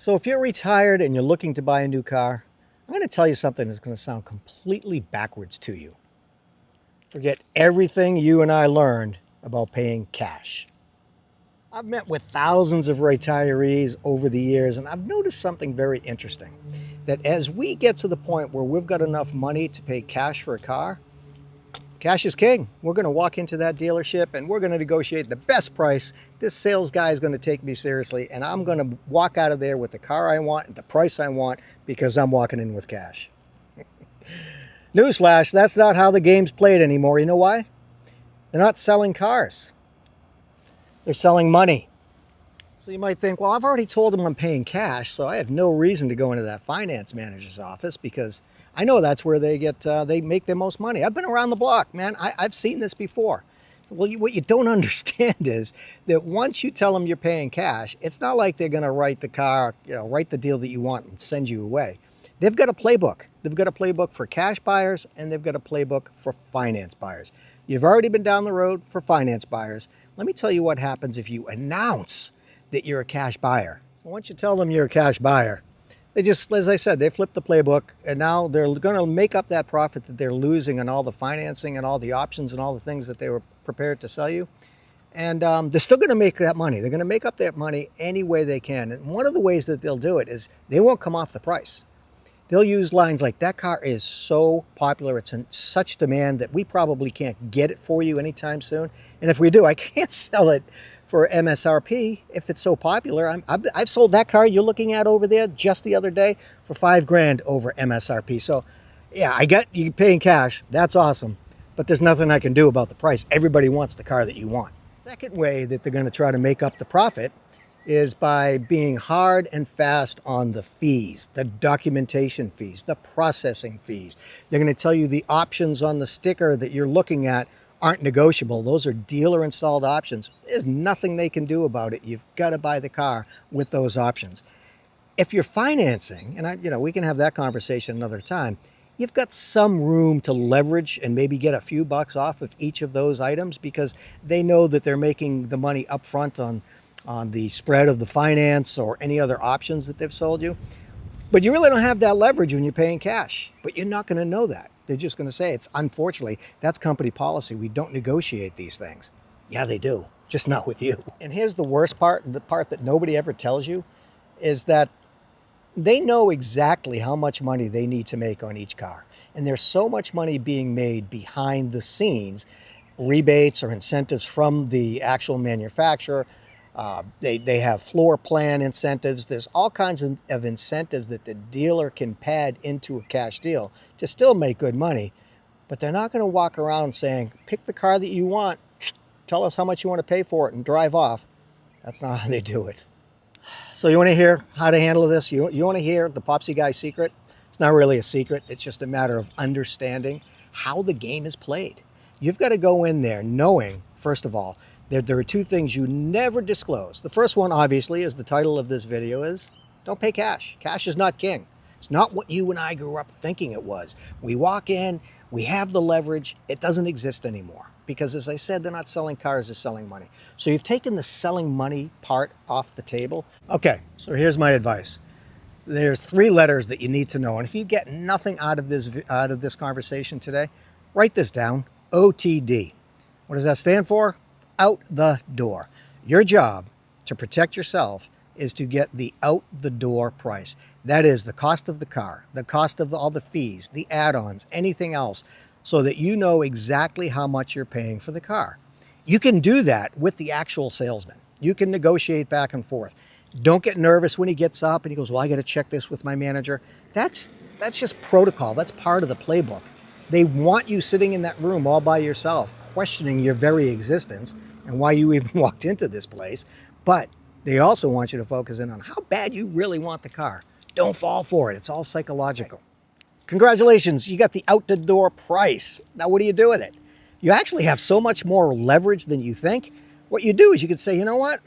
So if you're retired and you're looking to buy a new car, I'm going to tell you something that's going to sound completely backwards to you. Forget everything you and I learned about paying cash. I've met with thousands of retirees over the years, and I've noticed something very interesting. That as we get to the point where we've got enough money to pay cash for a car, cash is king. We're going to walk into that dealership and we're going to negotiate the best price. This sales guy is going to take me seriously, and I'm going to walk out of there with the car I want and the price I want because I'm walking in with cash. Newsflash, that's not how the game's played anymore. You know why? They're not selling cars. They're selling money. So you might think, well, I've already told them I'm paying cash, so I have no reason to go into that finance manager's office because I know that's where they make their most money. I've been around the block, man. I've seen this before. Well, what you don't understand is that once you tell them you're paying cash, it's not like they're going to write the car, write the deal that you want and send you away. They've got a playbook. They've got a playbook for cash buyers and they've got a playbook for finance buyers. You've already been down the road for finance buyers. Let me tell you what happens if you announce that you're a cash buyer. So once you tell them you're a cash buyer, they just, as I said, they flip the playbook and now they're going to make up that profit that they're losing on all the financing and all the options and all the things that they were prepared to sell you. And they're still going to make that money. They're going to make up that money any way they can. And one of the ways that they'll do it is they won't come off the price. They'll use lines like, that car is so popular, it's in such demand that we probably can't get it for you anytime soon. And if we do, I can't sell it for MSRP if it's so popular. I've sold that car you're looking at over there just the other day for $5,000 over MSRP. So yeah, I get you paying cash. That's awesome. But there's nothing I can do about the price. Everybody wants the car that you want. Second way that they're going to try to make up the profit is by being hard and fast on the fees, the documentation fees, the processing fees. They're going to tell you the options on the sticker that you're looking at aren't negotiable. Those are dealer installed options. There's nothing they can do about it. You've got to buy the car with those options. If you're financing, and we can have that conversation another time, you've got some room to leverage and maybe get a few bucks off of each of those items because they know that they're making the money up front on the spread of the finance or any other options that they've sold you. But you really don't have that leverage when you're paying cash. But you're not going to know that. They're just going to say, it's unfortunately, that's company policy. We don't negotiate these things. Yeah, they do, just not with you. And here's the worst part, the part that nobody ever tells you, is that they know exactly how much money they need to make on each car. And there's so much money being made behind the scenes, rebates or incentives from the actual manufacturer. They have floor plan incentives. There's all kinds of incentives that the dealer can pad into a cash deal to still make good money. But they're not going to walk around saying, pick the car that you want, tell us how much you want to pay for it and drive off. That's not how they do it. So you want to hear how to handle this? You want to hear the Popsie guy's secret? It's not really a secret. It's just a matter of understanding how the game is played. You've got to go in there knowing, first of all, there are two things you never disclose. The first one, obviously, as the title of this video is, don't pay cash. Cash is not king. It's not what you and I grew up thinking it was. We walk in, we have the leverage. It doesn't exist anymore because, as I said, they're not selling cars, they're selling money. So you've taken the selling money part off the table. Okay, so here's my advice. There's 3 letters that you need to know. And if you get nothing out of this conversation today, write this down, OTD. What does that stand for? Out the door. Your job to protect yourself is to get the out the door price. That is the cost of the car, the cost of all the fees, the add-ons, anything else, so that you know exactly how much you're paying for the car. You can do that with the actual salesman. You can negotiate back and forth. Don't get nervous when he gets up and he goes, well, I got to check this with my manager. That's just protocol. That's part of the playbook. They want you sitting in that room all by yourself, questioning your very existence and why you even walked into this place. But they also want you to focus in on how bad you really want the car. Don't fall for it. It's all psychological. Congratulations, you got the out the door price. Now what do you do with it? You actually have so much more leverage than you think. What you do is you could say, you know what?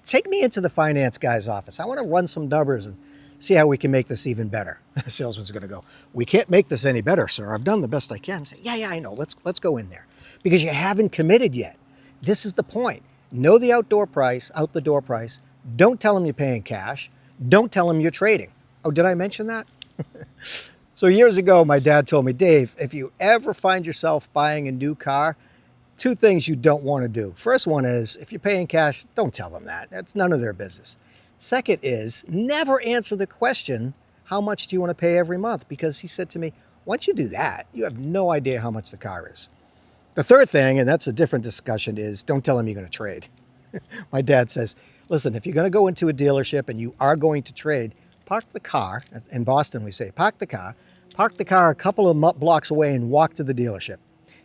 Take me into the finance guy's office. I want to run some numbers and see how we can make this even better. The salesman's going to go, we can't make this any better, sir. I've done the best I can. Say, yeah, I know. Let's go in there. Because you haven't committed yet. This is the point. Know the out the door price. Don't tell them you're paying cash. Don't tell them you're trading. Oh, did I mention that? So years ago, my dad told me, Dave, if you ever find yourself buying a new car, two things you don't want to do. First one is, if you're paying cash, don't tell them that. That's none of their business. Second is, never answer the question, how much do you want to pay every month? Because he said to me, once you do that, you have no idea how much the car is. The third thing, and that's a different discussion, is don't tell them you're going to trade. My dad says, listen, if you're going to go into a dealership and you are going to trade, park the car. In Boston, we say, park the car a couple of blocks away and walk to the dealership.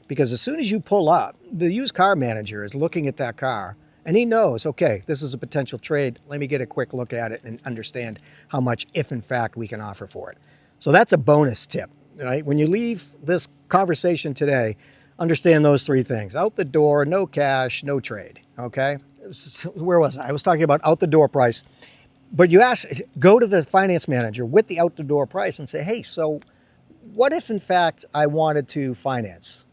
Because as soon as you pull up, the used car manager is looking at that car and he knows, okay, this is a potential trade. Let me get a quick look at it and understand how much, if in fact, we can offer for it. So that's a bonus tip, right? When you leave this conversation today, understand those three things. Out the door, no cash, no trade, okay? Where was I? I was talking about out the door price. But you go to the finance manager with the out the door price and say, hey, so what if in fact I wanted to finance?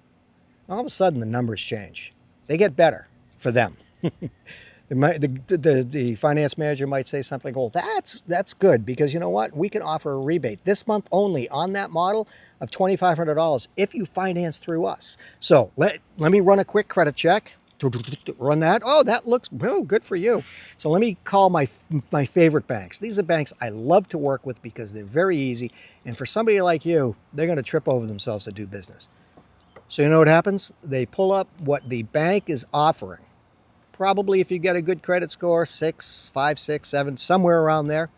All of a sudden the numbers change. They get better for them. The finance manager might say something, well, that's good because you know what? We can offer a rebate this month only on that model of $2,500 if you finance through us. So let me run a quick credit check. Run that. Oh, that looks good for you. So let me call my favorite banks. These are banks I love to work with because they're very easy. And for somebody like you, they're going to trip over themselves to do business. So you know what happens? They pull up what the bank is offering. Probably if you get a good credit score, 6, 5, 6, 7, somewhere around there.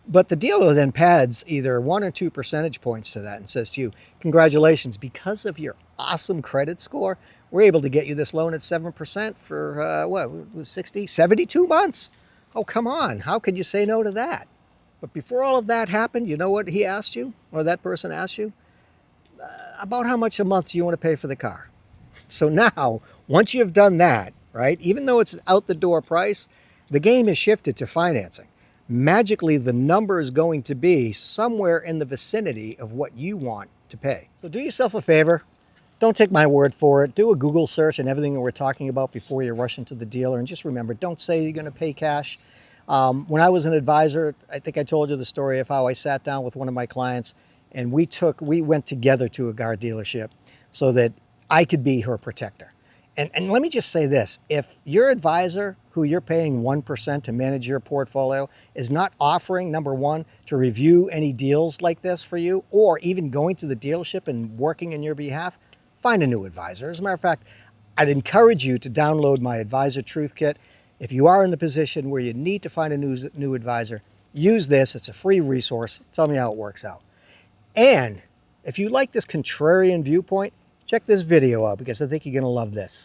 But the dealer then pads either 1 or 2 percentage points to that and says to you, congratulations, because of your awesome credit score, we're able to get you this loan at 7% for, 72 months? Oh, come on. How could you say no to that? But before all of that happened, you know what he asked you, or that person asked you? About how much a month do you want to pay for the car? So now, once you've done that, right, even though it's out the door price, the game is shifted to financing. Magically, the number is going to be somewhere in the vicinity of what you want to pay. So do yourself a favor. Don't take my word for it. Do a Google search and everything that we're talking about before you rush into the dealer. And just remember, don't say you're going to pay cash. When I was an advisor, I think I told you the story of how I sat down with one of my clients and we went together to a car dealership so that I could be her protector. And let me just say this, if your advisor, who you're paying 1% to manage your portfolio, is not offering, number one, to review any deals like this for you, or even going to the dealership and working in your behalf, find a new advisor. As a matter of fact, I'd encourage you to download my Advisor Truth Kit. If you are in the position where you need to find a new advisor, use this. It's a free resource. Tell me how it works out. And if you like this contrarian viewpoint, check this video out because I think you're going to love this.